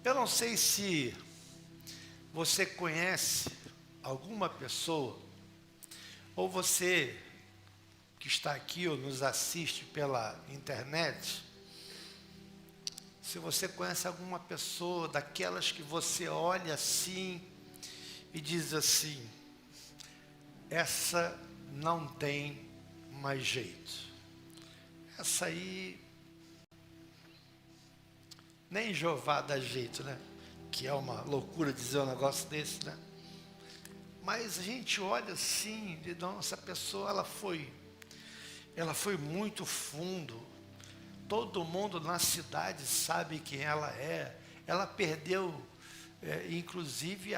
Eu não sei se você conhece alguma pessoa, ou você que está aqui ou nos assiste pela internet, se você conhece alguma pessoa daquelas que você olha assim e diz assim, essa não tem mais jeito. Essa aí, nem Jeová dá jeito, né? Que é uma loucura dizer um negócio desse, né? Mas a gente olha assim, e não, essa pessoa, ela foi muito fundo. Todo mundo na cidade sabe quem ela é. Ela perdeu, inclusive,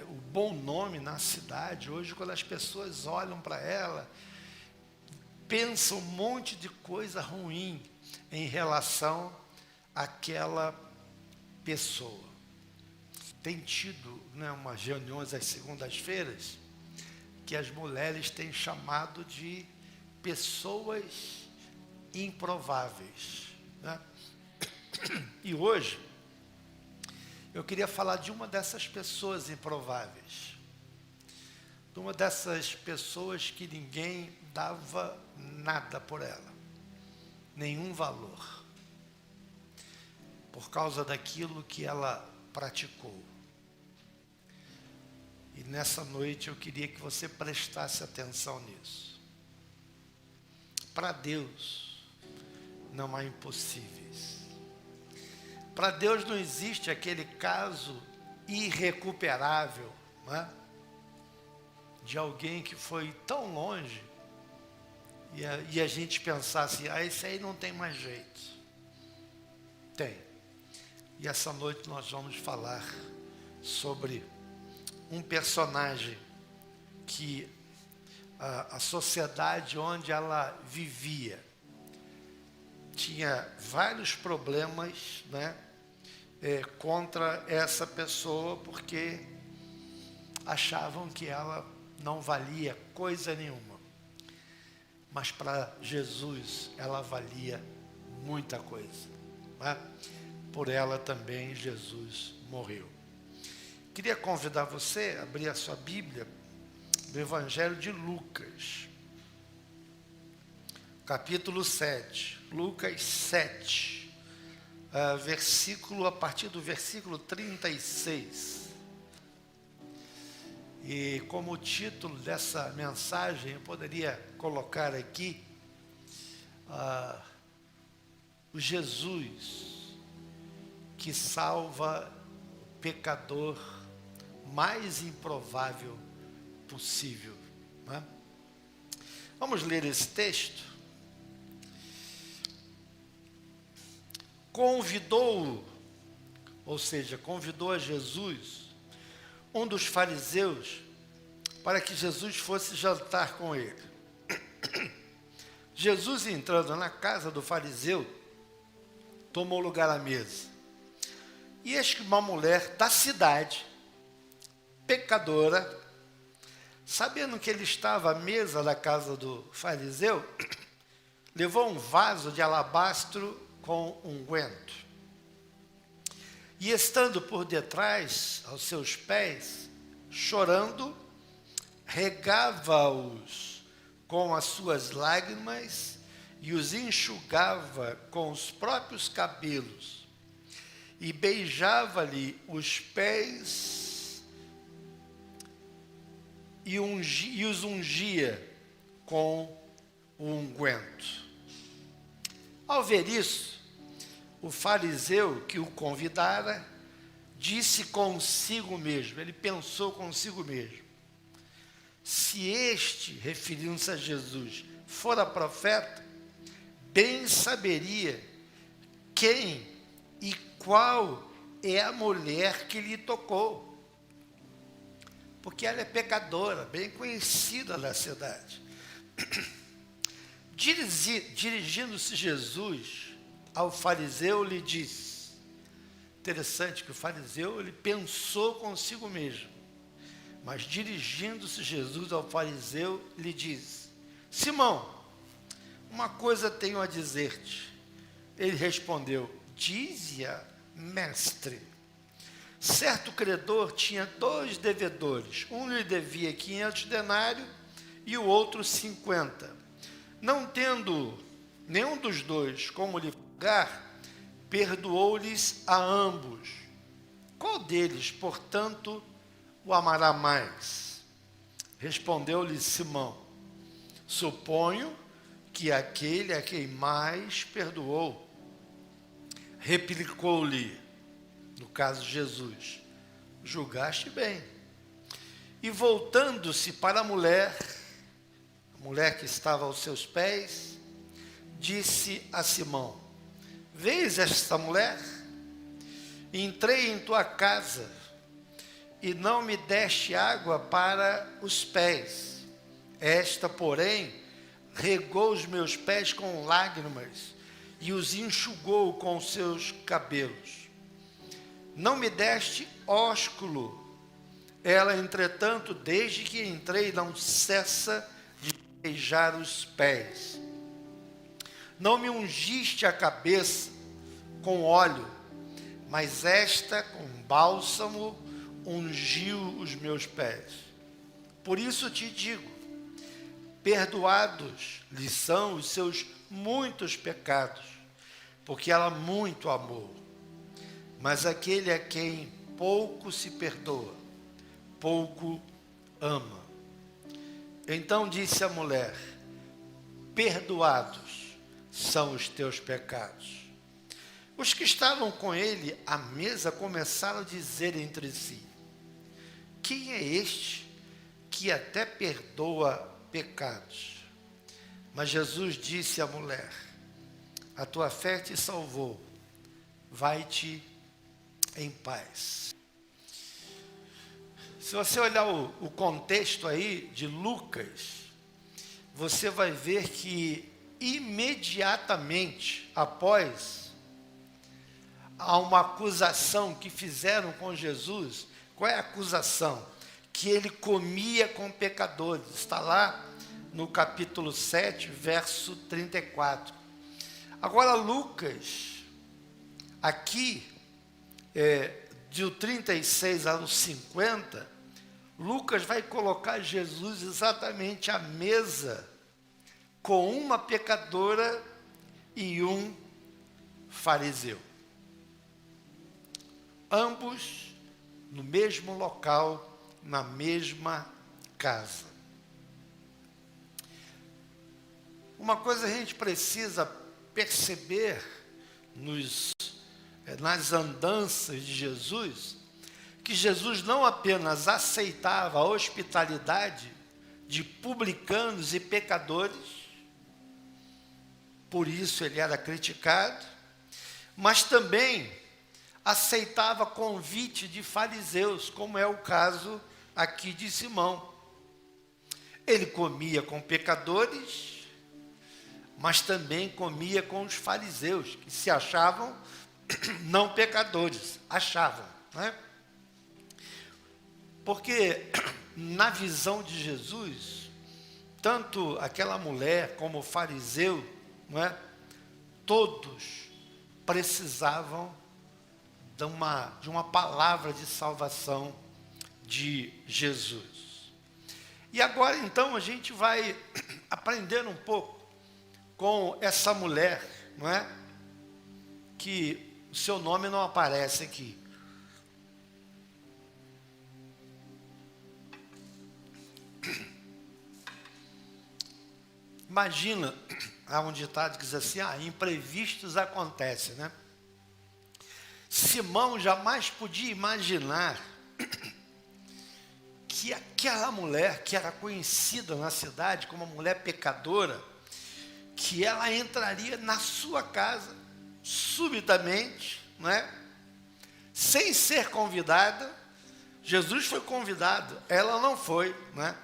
o bom nome na cidade. Hoje, quando as pessoas olham para ela, pensam um monte de coisa ruim em relação àquela pessoa. Tem tido, né, umas reuniões às segundas-feiras que as mulheres têm chamado de pessoas improváveis, né? E hoje eu queria falar de uma dessas pessoas improváveis, de uma dessas pessoas que ninguém dava nada por ela, nenhum valor, por causa daquilo que ela praticou. E nessa noite eu queria que você prestasse atenção nisso. Para Deus não há impossíveis. Para Deus não existe aquele caso irrecuperável, né? De alguém que foi tão longe e a gente pensar assim, esse aí não tem mais jeito. Tem. E essa noite nós vamos falar sobre um personagem que a sociedade onde ela vivia tinha vários problemas, né, contra essa pessoa, porque achavam que ela não valia coisa nenhuma. Mas para Jesus ela valia muita coisa, né? Por ela também Jesus morreu. Queria convidar você a abrir a sua Bíblia no Evangelho de Lucas, capítulo 7. Lucas 7, a partir do versículo 36. E como título dessa mensagem, eu poderia colocar aqui o Jesus que salva o pecador mais improvável possível, né? Vamos ler esse texto. Convidou a Jesus, um dos fariseus, para que Jesus fosse jantar com ele. Jesus, entrando na casa do fariseu, tomou lugar à mesa. E eis que uma mulher da cidade, pecadora, sabendo que ele estava à mesa da casa do fariseu, levou um vaso de alabastro com unguento. E estando por detrás, aos seus pés, chorando, regava-os com as suas lágrimas e os enxugava com os próprios cabelos. E beijava-lhe os pés e os ungia com o unguento. Ao ver isso, o fariseu que o convidara disse consigo mesmo, ele pensou consigo mesmo, se este, referindo-se a Jesus, fora profeta, bem saberia quem e qual é a mulher que lhe tocou, porque ela é pecadora, bem conhecida na cidade. Dirigindo-se Jesus ao fariseu, lhe disse, interessante que o fariseu, ele pensou consigo mesmo, mas dirigindo-se Jesus ao fariseu, lhe disse, Simão, uma coisa tenho a dizer-te. Ele respondeu, dize-a mestre. Certo credor tinha 2 devedores. Um lhe devia 500 denários e o outro 50. Não tendo nenhum dos dois como lhe pagar, perdoou-lhes a ambos. Qual deles, portanto, o amará mais? Respondeu-lhe Simão: suponho que aquele a quem mais perdoou. Replicou-lhe, no caso Jesus: julgaste bem. E voltando-se para a mulher que estava aos seus pés, disse a Simão: vês esta mulher? Entrei em tua casa e não me deste água para os pés. Esta, porém, regou os meus pés com lágrimas e os enxugou com os seus cabelos. Não me deste ósculo. Ela, entretanto, desde que entrei, não cessa de beijar os pés. Não me ungiste a cabeça com óleo, mas esta, com bálsamo, ungiu os meus pés. Por isso te digo, perdoados lhe são os seus muitos pecados, porque ela muito amou. Mas aquele a quem pouco se perdoa, pouco ama. Então disse a mulher: perdoados são os teus pecados. Os que estavam com ele à mesa começaram a dizer entre si: quem é este que até perdoa pecados? Mas Jesus disse à mulher: a tua fé te salvou, vai-te em paz. Se você olhar o contexto aí de Lucas, você vai ver que imediatamente após a uma acusação que fizeram com Jesus. Qual é a acusação? Que ele comia com pecadores. Está lá no capítulo 7, verso 34. Agora Lucas, aqui, do 36 ao 50, Lucas vai colocar Jesus exatamente à mesa com uma pecadora e um fariseu. Ambos no mesmo local, na mesma casa. Uma coisa a gente precisa perceber nas andanças de Jesus, que Jesus não apenas aceitava a hospitalidade de publicanos e pecadores, por isso ele era criticado, mas também aceitava convite de fariseus, como é o caso aqui de Simão. Ele comia com pecadores, mas também comia com os fariseus, que se achavam não pecadores, achavam, né? Porque na visão de Jesus, tanto aquela mulher como o fariseu, não é? Todos precisavam de uma palavra de salvação de Jesus. E agora então a gente vai aprender um pouco com essa mulher, não é? Que o seu nome não aparece aqui. Imagina, há um ditado que diz assim: imprevistos acontecem, né? Simão jamais podia imaginar que aquela mulher, que era conhecida na cidade como uma mulher pecadora, que ela entraria na sua casa subitamente, não é? Sem ser convidada. Jesus foi convidado, ela não foi, não é?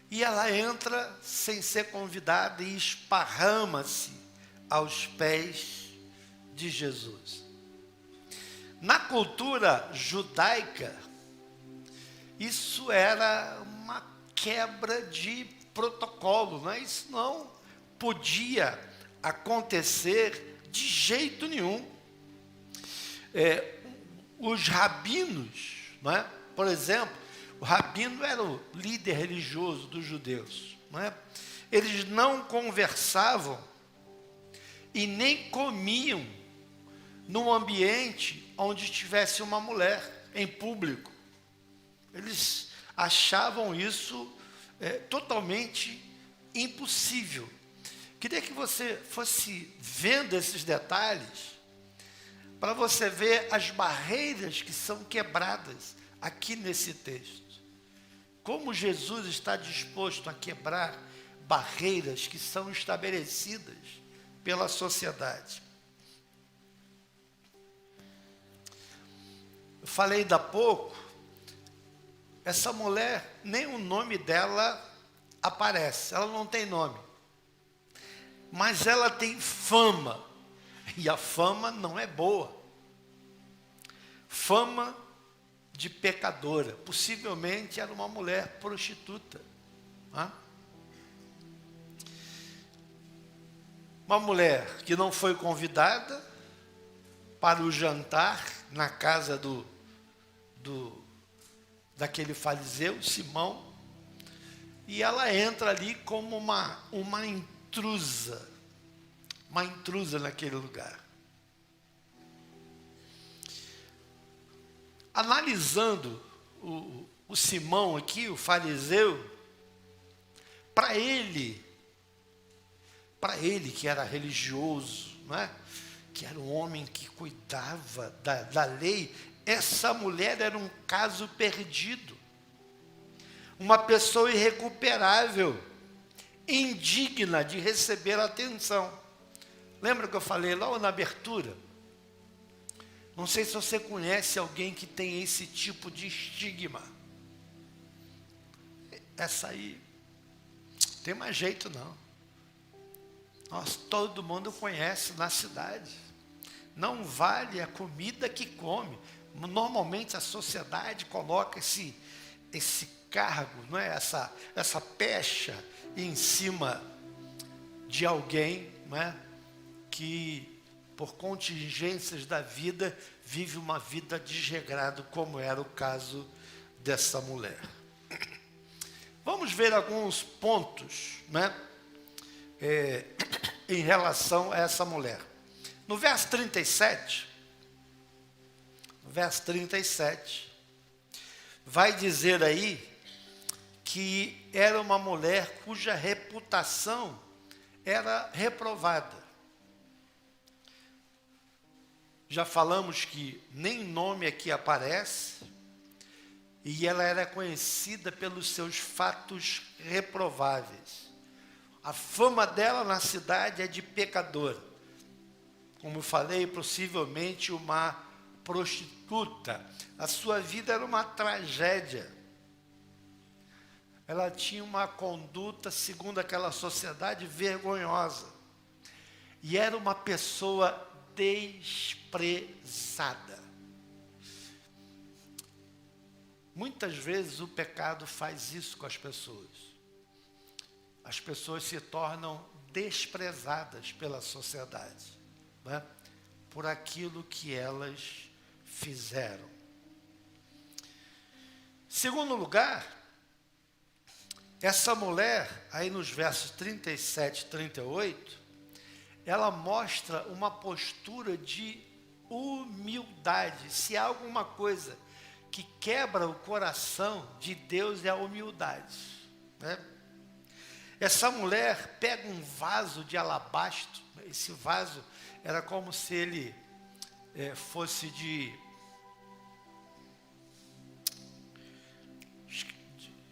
E ela entra sem ser convidada e esparrama-se aos pés de Jesus. Na cultura judaica, isso era uma quebra de protocolo, né? Isso não podia acontecer de jeito nenhum. os rabinos, não é? Por exemplo, o rabino era o líder religioso dos judeus, não é? Eles não conversavam e nem comiam num ambiente onde tivesse uma mulher em público. Eles achavam isso totalmente impossível. Queria que você fosse vendo esses detalhes para você ver as barreiras que são quebradas aqui nesse texto. Como Jesus está disposto a quebrar barreiras que são estabelecidas pela sociedade. Eu falei ainda há pouco, essa mulher, nem o nome dela aparece, ela não tem nome. Mas ela tem fama, e a fama não é boa. Fama de pecadora, possivelmente era uma mulher prostituta. Uma mulher que não foi convidada para o jantar na casa daquele fariseu, Simão, e ela entra ali como uma intrusa naquele lugar. Analisando o Simão aqui, o fariseu, para ele que era religioso, não é? Que era um homem que cuidava da lei, essa mulher era um caso perdido, uma pessoa irrecuperável, indigna de receber atenção. Lembra que eu falei logo na abertura? Não sei se você conhece alguém que tem esse tipo de estigma. Essa aí, não tem mais jeito não. Todo mundo conhece na cidade. Não vale a comida que come. Normalmente a sociedade coloca esse cargo, não é? essa pecha em cima de alguém, não é? Que por contingências da vida vive uma vida desregrada, como era o caso dessa mulher. Vamos ver alguns pontos, né? Em relação a essa mulher. No verso 37, vai dizer aí que era uma mulher cuja reputação era reprovada. Já falamos que nem nome aqui aparece, e ela era conhecida pelos seus fatos reprováveis. A fama dela na cidade é de pecadora. Como eu falei, possivelmente uma prostituta. A sua vida era uma tragédia. Ela tinha uma conduta, segundo aquela sociedade, vergonhosa. E era uma pessoa desprezada. Muitas vezes o pecado faz isso com as pessoas. As pessoas se tornam desprezadas pela sociedade, né? Por aquilo que elas fizeram. Segundo lugar, essa mulher, aí nos versos 37 e 38, ela mostra uma postura de humildade. Se há alguma coisa que quebra o coração de Deus é a humildade, né? Essa mulher pega um vaso de alabastro. Esse vaso era como se ele fosse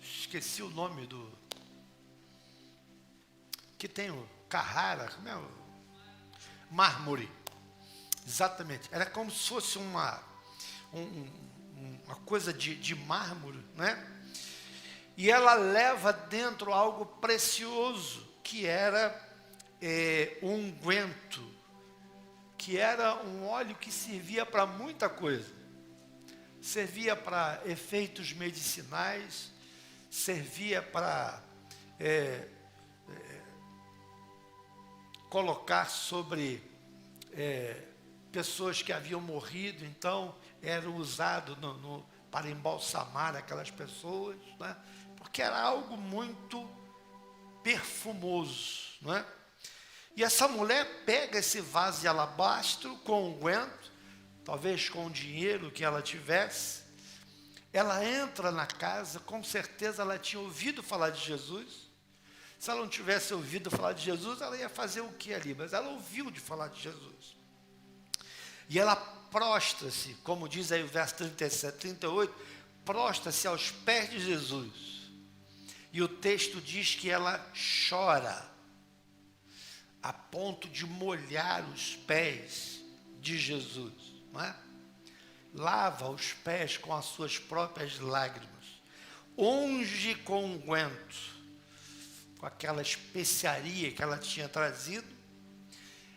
esqueci o nome do... Que tem o Carrara, como é o... Mármore. Exatamente. Era como se fosse uma coisa de mármore, né? E ela leva dentro algo precioso, que era um unguento, que era um óleo que servia para muita coisa. Servia para efeitos medicinais, servia para colocar sobre pessoas que haviam morrido, então era usado para embalsamar aquelas pessoas, né? Porque era algo muito perfumoso, não é? E essa mulher pega esse vaso de alabastro com unguento, talvez com o dinheiro que ela tivesse, ela entra na casa, com certeza ela tinha ouvido falar de Jesus. Se ela não tivesse ouvido falar de Jesus, ela ia fazer o que ali? Mas ela ouviu de falar de Jesus. E ela prostra-se, como diz aí o verso 37, 38, prostra-se aos pés de Jesus. E o texto diz que ela chora, a ponto de molhar os pés de Jesus, não é? Lava os pés com as suas próprias lágrimas, unge com unguento, com aquela especiaria que ela tinha trazido,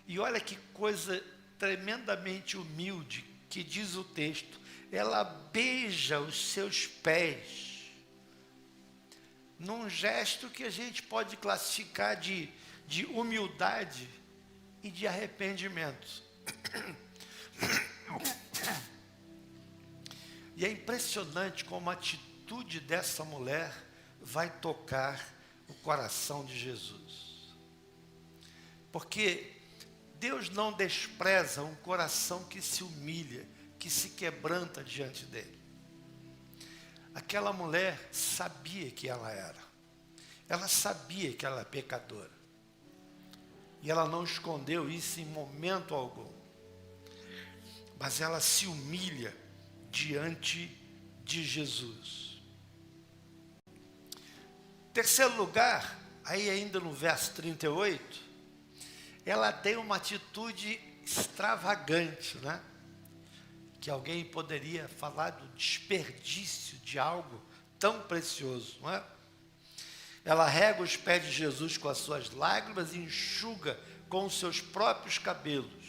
e olha que coisa tremendamente humilde, que diz o texto, ela beija os seus pés, num gesto que a gente pode classificar de humildade e de arrependimento. E é impressionante como a atitude dessa mulher vai tocar o coração de Jesus. Porque Deus não despreza um coração que se humilha, que se quebranta diante dele. Aquela mulher sabia que ela era. Ela sabia que ela é pecadora. E ela não escondeu isso em momento algum. Mas ela se humilha diante de Jesus. Terceiro lugar, aí ainda no verso 38, ela tem uma atitude extravagante, né? Que alguém poderia falar do desperdício de algo tão precioso, não é? Ela rega os pés de Jesus com as suas lágrimas e enxuga com os seus próprios cabelos.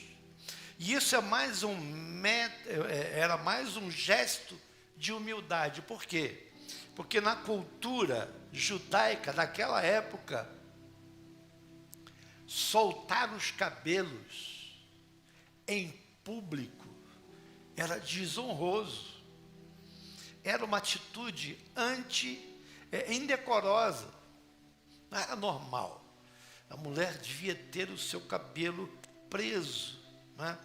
E isso era mais um gesto de humildade. Por quê? Porque na cultura judaica daquela época, soltar os cabelos em público era desonroso. Era uma atitude indecorosa. Não era normal. A mulher devia ter o seu cabelo preso, né?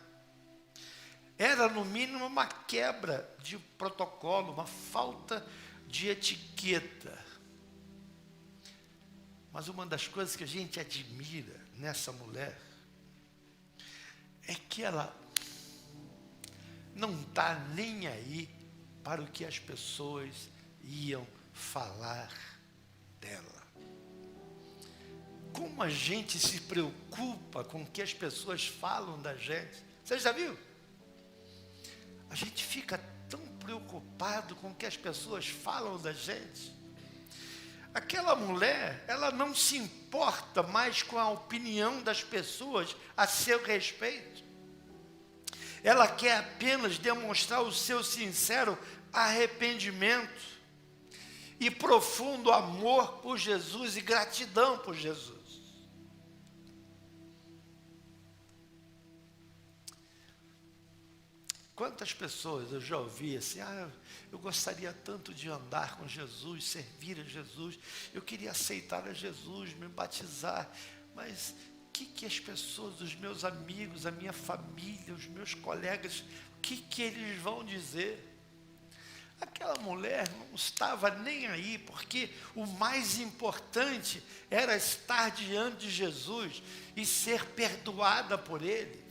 Era no mínimo uma quebra de protocolo, uma falta de etiqueta. Mas uma das coisas que a gente admira nessa mulher é que ela não está nem aí para o que as pessoas iam falar dela. Como a gente se preocupa com o que as pessoas falam da gente. Você já viu? A gente fica tão preocupado com o que as pessoas falam da gente. Aquela mulher, ela não se importa mais com a opinião das pessoas a seu respeito. Ela quer apenas demonstrar o seu sincero arrependimento e profundo amor por Jesus e gratidão por Jesus. Quantas pessoas eu já ouvi assim, eu gostaria tanto de andar com Jesus, servir a Jesus, eu queria aceitar a Jesus, me batizar, mas o que as pessoas, os meus amigos, a minha família, os meus colegas, o que eles vão dizer? Aquela mulher não estava nem aí, porque o mais importante era estar diante de Jesus e ser perdoada por Ele.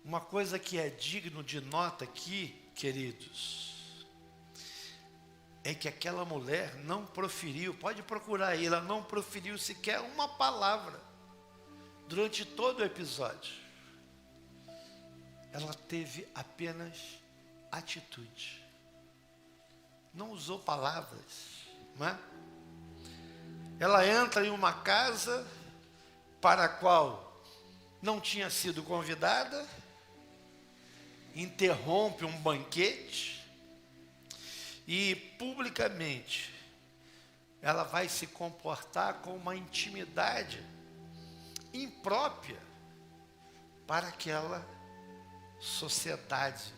Uma coisa que é digno de nota aqui, queridos, é que aquela mulher não proferiu, pode procurar aí, ela não proferiu sequer uma palavra durante todo o episódio. Ela teve apenas atitude. Não usou palavras, não é? Ela entra em uma casa para a qual não tinha sido convidada, interrompe um banquete e publicamente ela vai se comportar com uma intimidade imprópria para aquela sociedade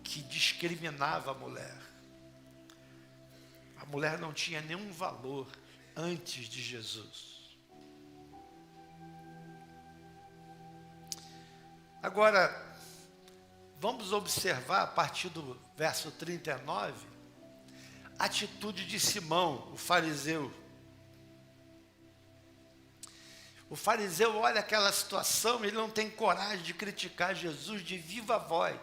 que discriminava a mulher. A mulher não tinha nenhum valor antes de Jesus. Agora, vamos observar a partir do verso 39, a atitude de Simão, o fariseu. O fariseu olha aquela situação, ele não tem coragem de criticar Jesus de viva voz.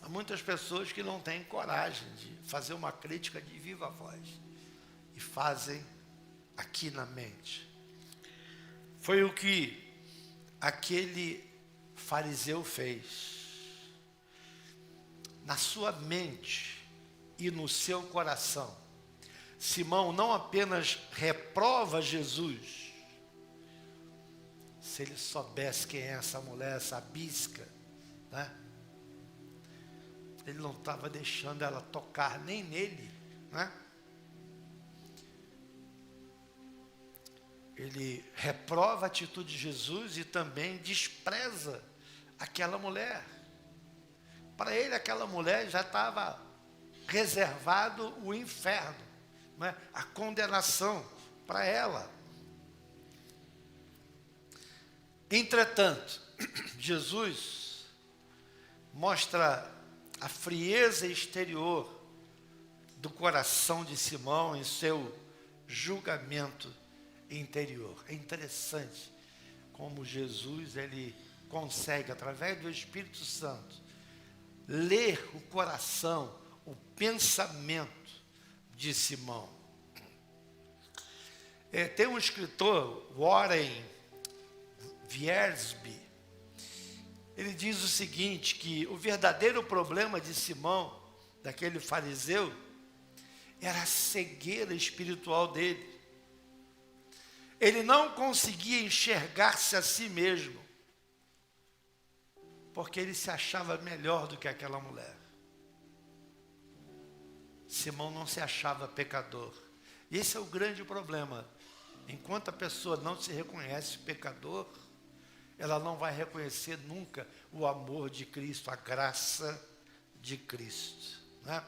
Há muitas pessoas que não têm coragem de fazer uma crítica de viva voz e fazem aqui na mente. Foi o que aquele fariseu fez. Na sua mente e no seu coração, Simão não apenas reprova Jesus, se ele soubesse quem é essa mulher, essa bisca, né? Ele não estava deixando ela tocar nem nele, né? Ele reprova a atitude de Jesus e também despreza aquela mulher. Para ele, aquela mulher já estava reservado o inferno, né? A condenação para ela. Entretanto, Jesus mostra a frieza exterior do coração de Simão em seu julgamento interior. É interessante como Jesus ele consegue, através do Espírito Santo, ler o coração, o pensamento de Simão. Tem um escritor, Warren Wiersbe, ele diz o seguinte, que o verdadeiro problema de Simão, daquele fariseu, era a cegueira espiritual dele. Ele não conseguia enxergar-se a si mesmo, porque ele se achava melhor do que aquela mulher. Simão não se achava pecador. Esse é o grande problema. Enquanto a pessoa não se reconhece pecador, ela não vai reconhecer nunca o amor de Cristo, a graça de Cristo, né?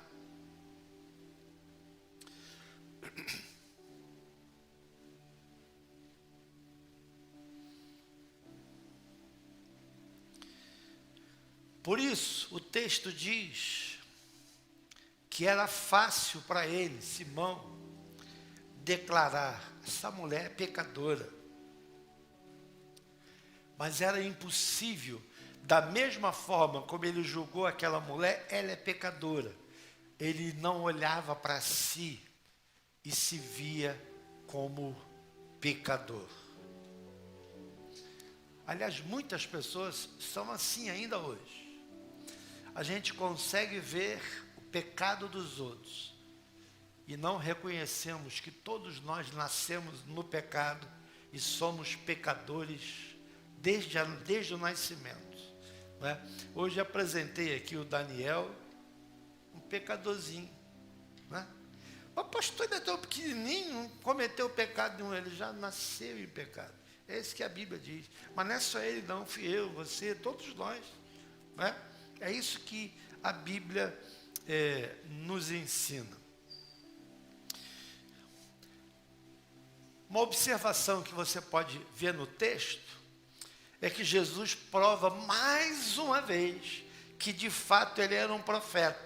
Por isso, o texto diz que era fácil para ele, Simão, declarar: essa mulher é pecadora. Mas era impossível, da mesma forma como ele julgou aquela mulher, ela é pecadora. Ele não olhava para si e se via como pecador. Aliás, muitas pessoas são assim ainda hoje. A gente consegue ver o pecado dos outros e não reconhecemos que todos nós nascemos no pecado e somos pecadores desde o nascimento, né? Hoje apresentei aqui o Daniel, um pecadorzinho, né? O pastor ainda é tão pequenininho, não cometeu pecado nenhum, ele já nasceu em pecado. É isso que a Bíblia diz. Mas não é só ele não, fui eu, você, todos nós, né? É isso que a Bíblia nos ensina. Uma observação que você pode ver no texto é que Jesus prova mais uma vez que de fato ele era um profeta.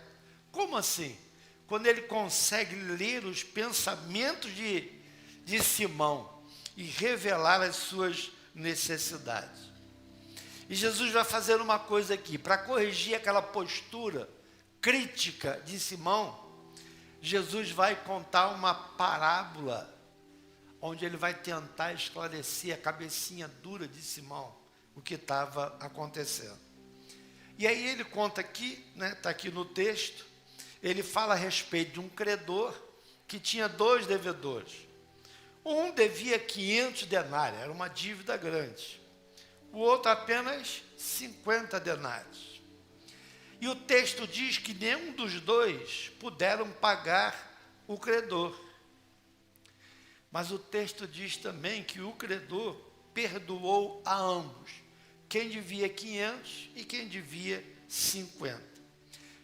Como assim? Quando ele consegue ler os pensamentos de Simão e revelar as suas necessidades. E Jesus vai fazer uma coisa aqui, para corrigir aquela postura crítica de Simão, Jesus vai contar uma parábola, onde ele vai tentar esclarecer a cabecinha dura de Simão, o que estava acontecendo. E aí ele conta aqui, né, está aqui no texto, ele fala a respeito de um credor que tinha 2 devedores. Um devia 500 denários, era uma dívida grande. O outro apenas 50 denários. E o texto diz que nenhum dos dois puderam pagar o credor. Mas o texto diz também que o credor perdoou a ambos, quem devia 500 e quem devia 50.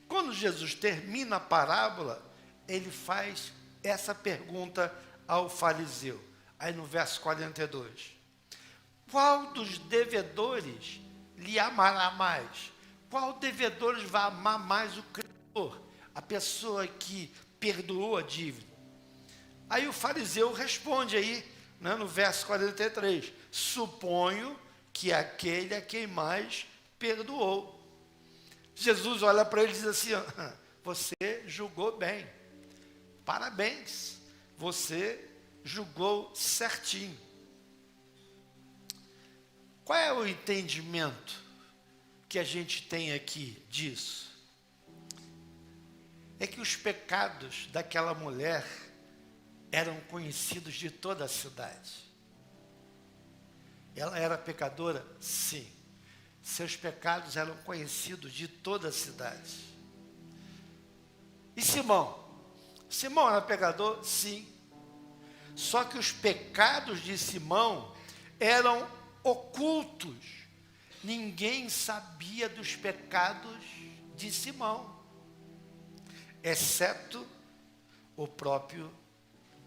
Quando Jesus termina a parábola, ele faz essa pergunta ao fariseu, aí no verso 42. Qual dos devedores lhe amará mais? Qual devedores vai amar mais o credor? A pessoa que perdoou a dívida. Aí o fariseu responde aí, né, no verso 43. Suponho que aquele a quem mais perdoou. Jesus olha para ele e diz assim, você julgou bem. Parabéns, você julgou certinho. Qual é o entendimento que a gente tem aqui disso? É que os pecados daquela mulher eram conhecidos de toda a cidade. Ela era pecadora? Sim. Seus pecados eram conhecidos de toda a cidade. E Simão? Simão era pecador? Sim. Só que os pecados de Simão eram ocultos. Ninguém sabia dos pecados de Simão, exceto o próprio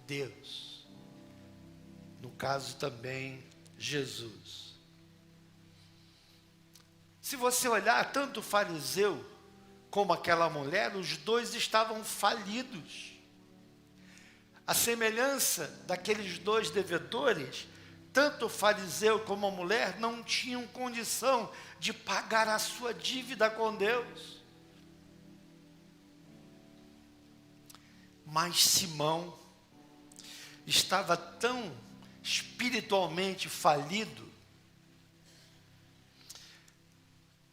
Deus. No caso também, Jesus. Se você olhar, tanto o fariseu como aquela mulher, os dois estavam falidos. A semelhança daqueles dois devedores, tanto o fariseu como a mulher não tinham condição de pagar a sua dívida com Deus. Mas Simão estava tão espiritualmente falido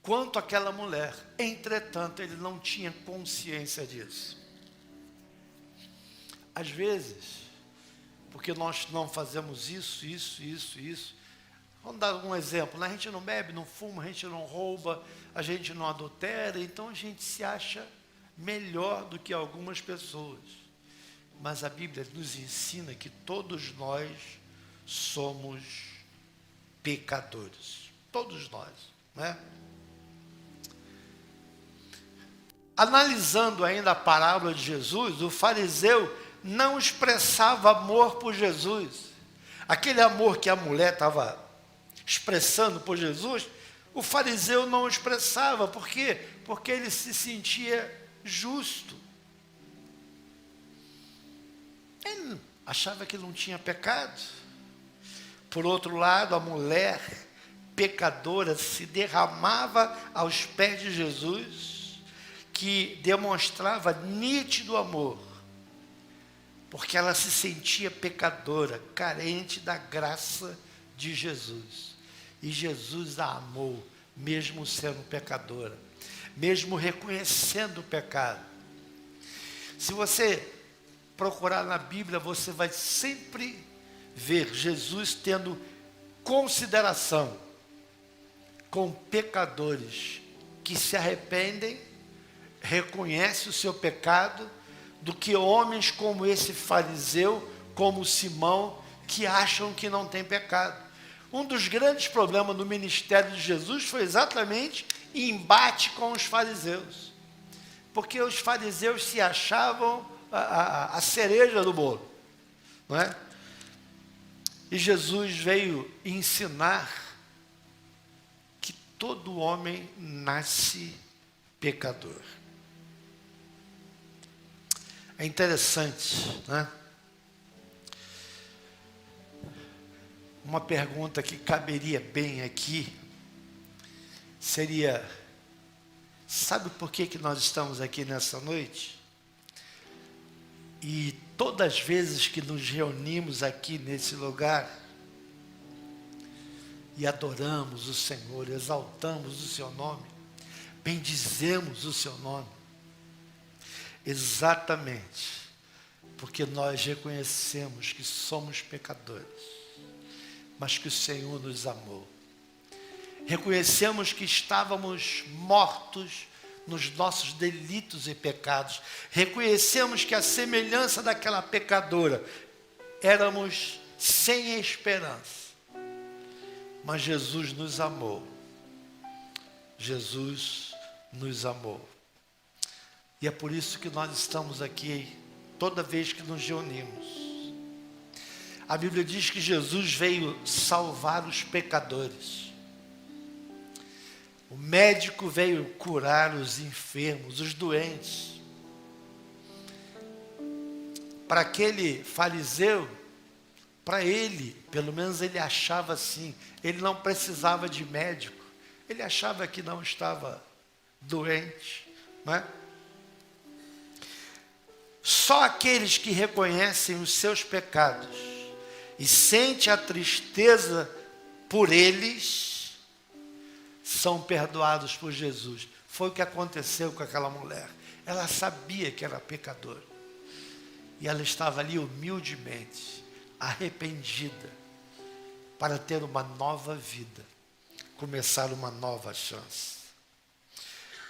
quanto aquela mulher. Entretanto, ele não tinha consciência disso. Às vezes, porque nós não fazemos isso. Vamos dar um exemplo, né? A gente não bebe, não fuma, a gente não rouba, a gente não adultera, então a gente se acha melhor do que algumas pessoas. Mas a Bíblia nos ensina que todos nós somos pecadores. Todos nós, né? Analisando ainda a parábola de Jesus, o fariseu não expressava amor por Jesus. Aquele amor que a mulher estava expressando por Jesus, o fariseu não expressava. Por quê? Porque ele se sentia justo. Ele achava que não tinha pecado. Por outro lado, a mulher pecadora se derramava aos pés de Jesus, que demonstrava nítido amor, porque ela se sentia pecadora, carente da graça de Jesus. E Jesus a amou, mesmo sendo pecadora, mesmo reconhecendo o pecado. Se você procurar na Bíblia, você vai sempre ver Jesus tendo consideração com pecadores que se arrependem, reconhecem o seu pecado, do que homens como esse fariseu, como Simão, que acham que não tem pecado. Um dos grandes problemas do ministério de Jesus foi exatamente embate com os fariseus. Porque os fariseus se achavam a cereja do bolo, não é? E Jesus veio ensinar que todo homem nasce pecador. É interessante, né? Uma pergunta que caberia bem aqui seria: sabe por que nós estamos aqui nessa noite? E todas as vezes que nos reunimos aqui nesse lugar e adoramos o Senhor, exaltamos o seu nome, bendizemos o seu nome, exatamente porque nós reconhecemos que somos pecadores, mas que o Senhor nos amou. Reconhecemos que estávamos mortos nos nossos delitos e pecados. Reconhecemos que, a semelhança daquela pecadora, éramos sem esperança. Mas Jesus nos amou. Jesus nos amou. E é por isso que nós estamos aqui toda vez que nos reunimos. A Bíblia diz que Jesus veio salvar os pecadores. O médico veio curar os enfermos, os doentes. Para aquele fariseu, para ele, pelo menos ele achava assim, ele não precisava de médico, ele achava que não estava doente, não é? Só aqueles que reconhecem os seus pecados e sentem a tristeza por eles, são perdoados por Jesus. Foi o que aconteceu com aquela mulher. Ela sabia que era pecadora. E ela estava ali humildemente, arrependida, para ter uma nova vida, começar uma nova chance.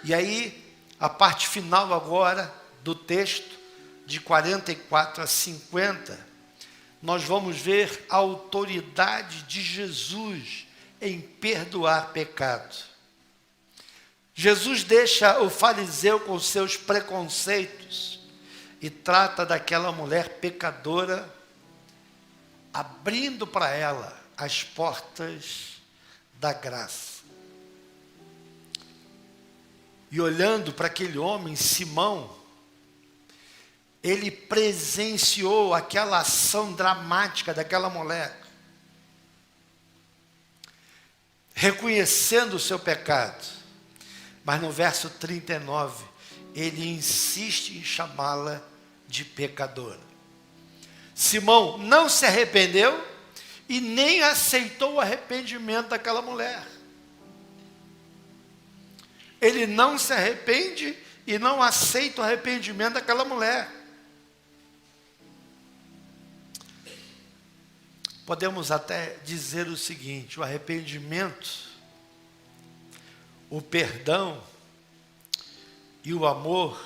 E aí, a parte final agora do texto, de 44 a 50, nós vamos ver a autoridade de Jesus em perdoar pecado. Jesus deixa o fariseu com seus preconceitos e trata daquela mulher pecadora, abrindo para ela as portas da graça. E olhando para aquele homem, Simão, ele presenciou aquela ação dramática daquela mulher, reconhecendo o seu pecado. Mas no verso 39, ele insiste em chamá-la de pecadora. Simão não se arrependeu e nem aceitou o arrependimento daquela mulher. Ele não se arrepende e não aceita o arrependimento daquela mulher. Podemos até dizer o seguinte: o arrependimento, o perdão e o amor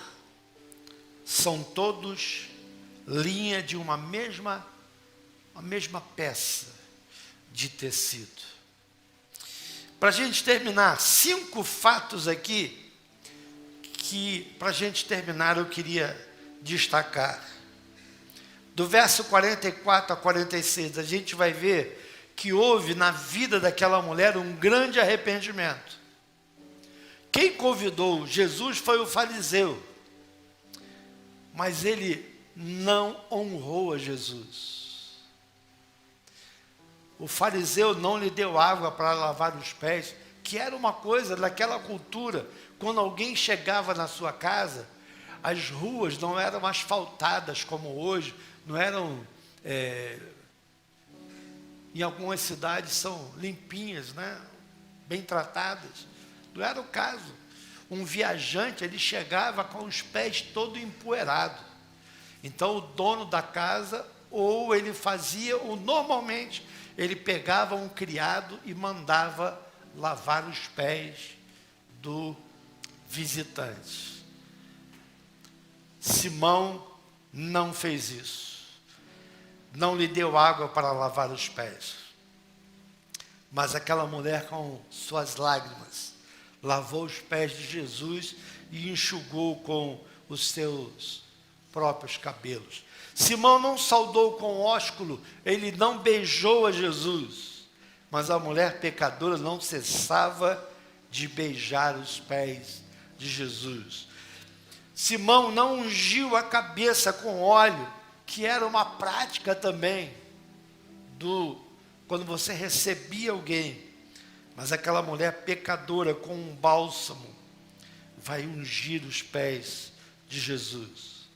são todos linha de uma mesma peça de tecido. Para a gente terminar, 5 fatos aqui que, para a gente terminar, eu queria destacar. Do verso 44 a 46, a gente vai ver que houve na vida daquela mulher um grande arrependimento. Quem convidou Jesus foi o fariseu, mas ele não honrou a Jesus. O fariseu não lhe deu água para lavar os pés, que era uma coisa daquela cultura. Quando alguém chegava na sua casa, as ruas não eram asfaltadas como hoje, não eram, em algumas cidades são limpinhas, né? Bem tratadas. Não era o caso. Um viajante, ele chegava com os pés todo empoeirado. Então o dono da casa, ou ele fazia, ou normalmente ele pegava um criado e mandava lavar os pés do visitante. Simão não fez isso. Não lhe deu água para lavar os pés. Mas aquela mulher, com suas lágrimas, lavou os pés de Jesus e enxugou com os seus próprios cabelos. Simão não saudou com ósculo, ele não beijou a Jesus, mas a mulher pecadora não cessava de beijar os pés de Jesus. Simão não ungiu a cabeça com óleo, que era uma prática também quando você recebia alguém. Mas aquela mulher pecadora, com um bálsamo, vai ungir os pés de Jesus.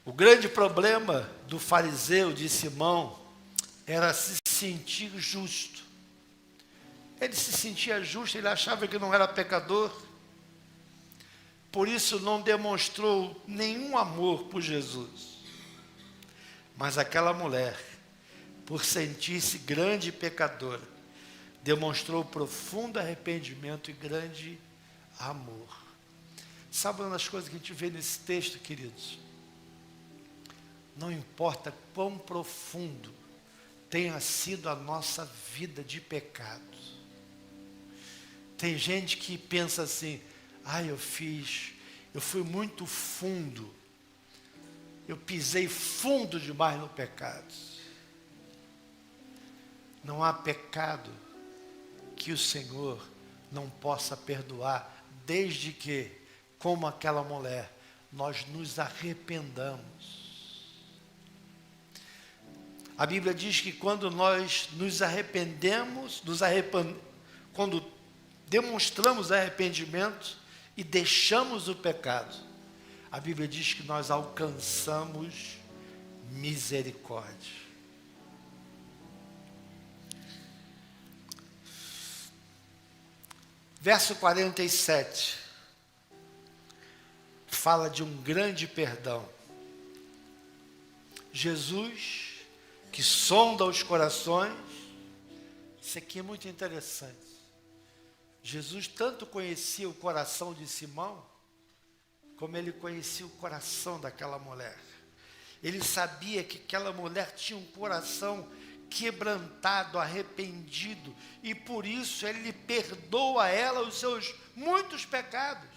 O grande problema do fariseu, de Simão, era se sentir justo. Ele se sentia justo, ele achava que não era pecador. Por isso não demonstrou nenhum amor por Jesus. Mas aquela mulher, por sentir-se grande pecadora, demonstrou profundo arrependimento e grande amor. Sabe uma das coisas que a gente vê nesse texto, queridos? Não importa quão profundo tenha sido a nossa vida de pecado. Tem gente que pensa assim, eu fui muito fundo, eu pisei fundo demais no pecado. Não há pecado que o Senhor não possa perdoar, desde que, como aquela mulher, nós nos arrependamos. A Bíblia diz que quando nós nos arrependemos, quando demonstramos arrependimento e deixamos o pecado, a Bíblia diz que nós alcançamos misericórdia. Verso 47 fala de um grande perdão. Jesus, que sonda os corações. Isso aqui é muito interessante. Jesus tanto conhecia o coração de Simão, como ele conhecia o coração daquela mulher. Ele sabia que aquela mulher tinha um coração quebrantado, arrependido, e por isso ele perdoa a ela os seus muitos pecados.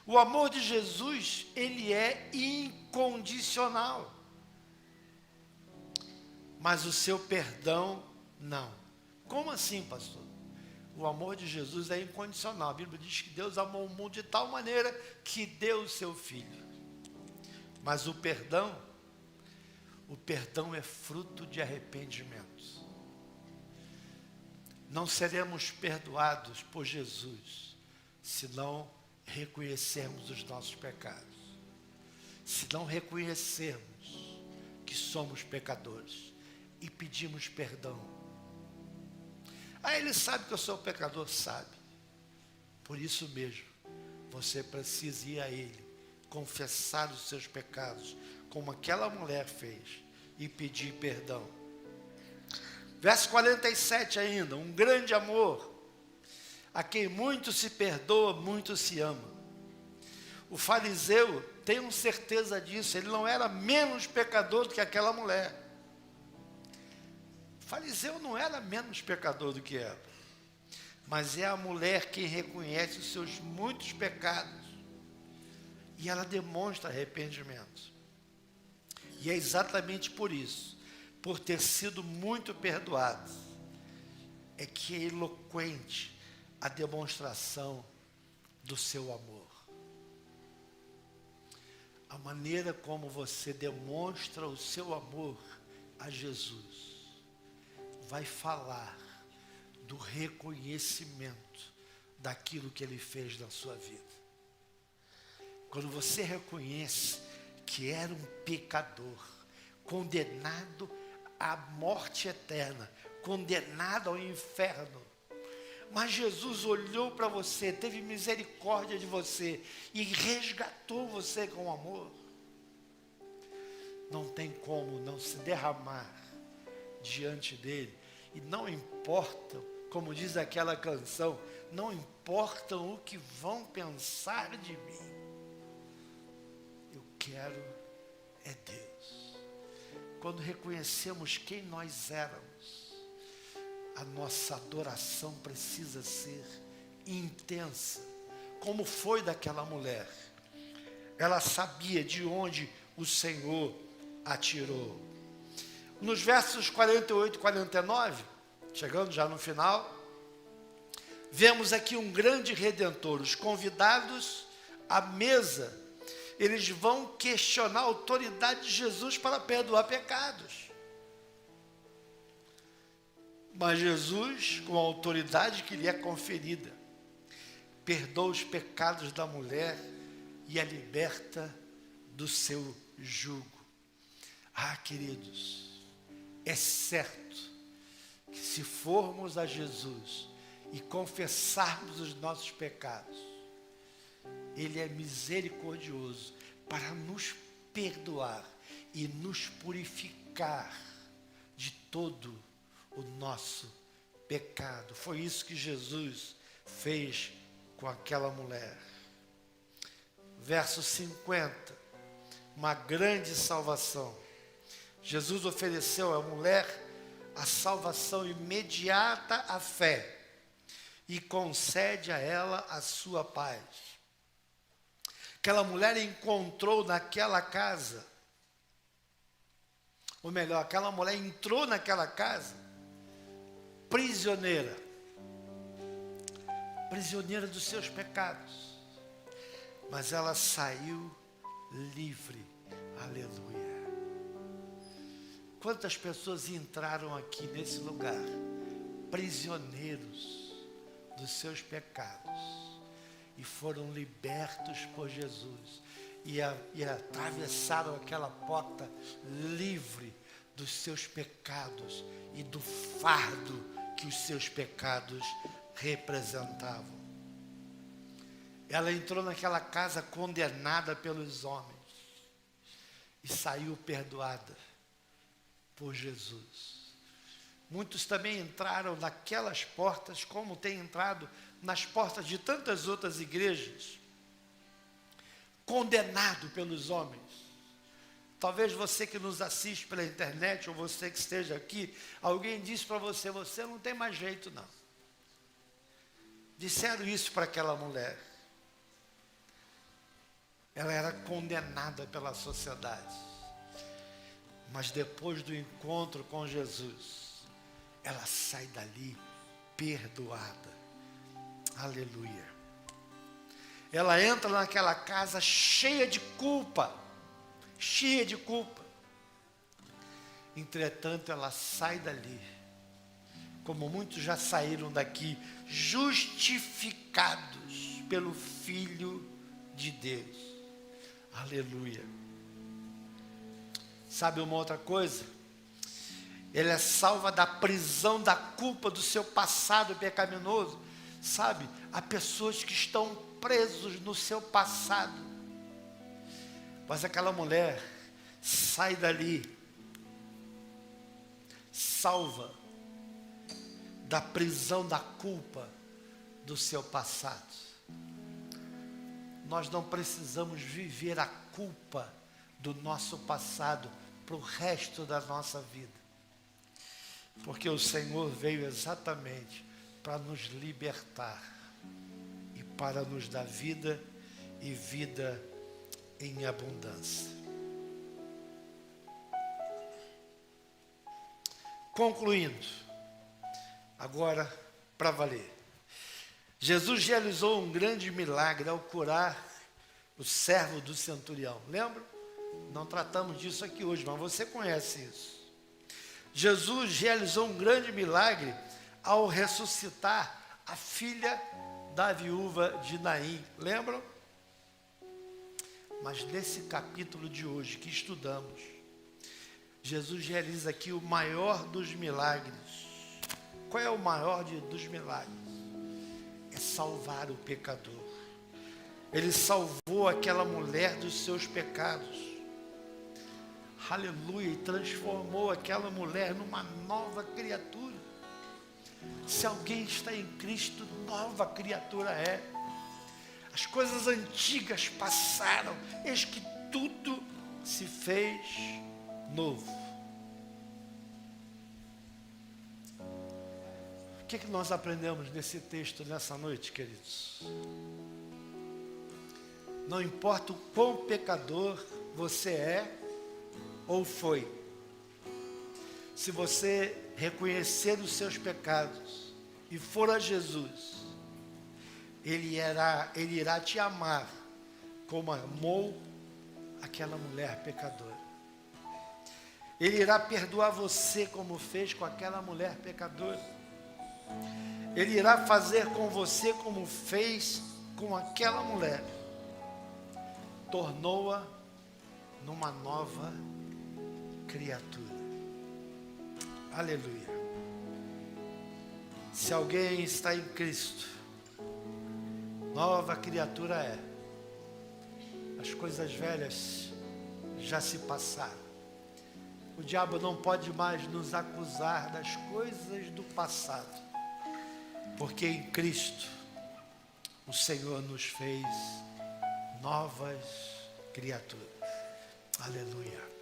O amor de Jesus, ele é incondicional. Mas o seu perdão, não. Como assim, pastor? O amor de Jesus é incondicional. A Bíblia diz que Deus amou o mundo de tal maneira que deu o seu Filho. Mas o perdão é fruto de arrependimento. Não seremos perdoados por Jesus se não reconhecermos os nossos pecados. Se não reconhecermos que somos pecadores e pedimos perdão. Ele sabe que eu sou pecador, sabe. Por isso mesmo, você precisa ir a Ele, confessar os seus pecados, como aquela mulher fez, e pedir perdão. Verso 47 ainda, um grande amor, a quem muito se perdoa, muito se ama. O fariseu, tenho certeza disso, ele não era menos pecador do que aquela mulher. O fariseu não era menos pecador do que ela, mas é a mulher quem reconhece os seus muitos pecados, e ela demonstra arrependimento. E é exatamente por isso, por ter sido muito perdoado, é que é eloquente a demonstração do seu amor. A maneira como você demonstra o seu amor a Jesus vai falar do reconhecimento daquilo que Ele fez na sua vida. Quando você reconhece que era um pecador, condenado à morte eterna, condenado ao inferno, mas Jesus olhou para você, teve misericórdia de você e resgatou você com amor. Não tem como não se derramar diante dele. E não importa, como diz aquela canção, não importam o que vão pensar de mim. Eu quero é Deus. Quando reconhecemos quem nós éramos, a nossa adoração precisa ser intensa, como foi daquela mulher. Ela sabia de onde o Senhor a tirou. Nos versos 48 e 49, chegando já no final, vemos aqui um grande redentor. Os convidados à mesa, eles vão questionar a autoridade de Jesus para perdoar pecados. Mas Jesus, com a autoridade que lhe é conferida, perdoa os pecados da mulher e a liberta do seu jugo. Queridos, é certo que se formos a Jesus e confessarmos os nossos pecados, Ele é misericordioso para nos perdoar e nos purificar de todo o nosso pecado. Foi isso que Jesus fez com aquela mulher. Verso 50, uma grande salvação. Jesus ofereceu à mulher a salvação imediata à fé e concede a ela a sua paz. Aquela mulher encontrou naquela casa, ou melhor, aquela mulher entrou naquela casa prisioneira dos seus pecados, mas ela saiu livre. Aleluia. Quantas pessoas entraram aqui nesse lugar prisioneiros dos seus pecados e foram libertos por Jesus e atravessaram aquela porta livre dos seus pecados e do fardo que os seus pecados representavam. Ela entrou naquela casa condenada pelos homens e saiu perdoada por Jesus. Muitos também entraram naquelas portas, como tem entrado nas portas de tantas outras igrejas, condenado pelos homens. Talvez você que nos assiste pela internet, ou você que esteja aqui, alguém disse para você, você não tem mais jeito não. Disseram isso para aquela mulher. Ela era condenada pela sociedade. Mas depois do encontro com Jesus, ela sai dali perdoada. Aleluia. Ela entra naquela casa cheia de culpa. Cheia de culpa. Entretanto, ela sai dali, como muitos já saíram daqui, justificados pelo Filho de Deus. Aleluia. Sabe uma outra coisa? Ele é salva da prisão da culpa do seu passado pecaminoso. Sabe, há pessoas que estão presos no seu passado. Mas aquela mulher sai dali, salva da prisão da culpa do seu passado. Nós não precisamos viver a culpa do nosso passado para o resto da nossa vida. Porque o Senhor veio exatamente para nos libertar e para nos dar vida e vida em abundância. Concluindo, agora para valer. Jesus realizou um grande milagre ao curar o servo do centurião. Lembra? Não tratamos disso aqui hoje, mas você conhece isso. Jesus realizou um grande milagre ao ressuscitar a filha da viúva de Naim. Lembram? Mas nesse capítulo de hoje que estudamos, Jesus realiza aqui o maior dos milagres. Qual é o maior dos milagres? É salvar o pecador. Ele salvou aquela mulher dos seus pecados. Aleluia, e transformou aquela mulher numa nova criatura. Se alguém está em Cristo, nova criatura é. As coisas antigas passaram, eis que tudo se fez novo. O que nós aprendemos nesse texto nessa noite, queridos? Não importa o quão pecador você é ou foi, se você reconhecer os seus pecados e for a Jesus, Ele irá te amar como amou aquela mulher pecadora. Ele irá perdoar você como fez com aquela mulher pecadora. Ele irá fazer com você como fez com aquela mulher. Tornou-a numa nova criatura. Aleluia. Se alguém está em Cristo, nova criatura é. As coisas velhas já se passaram. O diabo não pode mais nos acusar das coisas do passado, porque em Cristo o Senhor nos fez novas criaturas. Aleluia.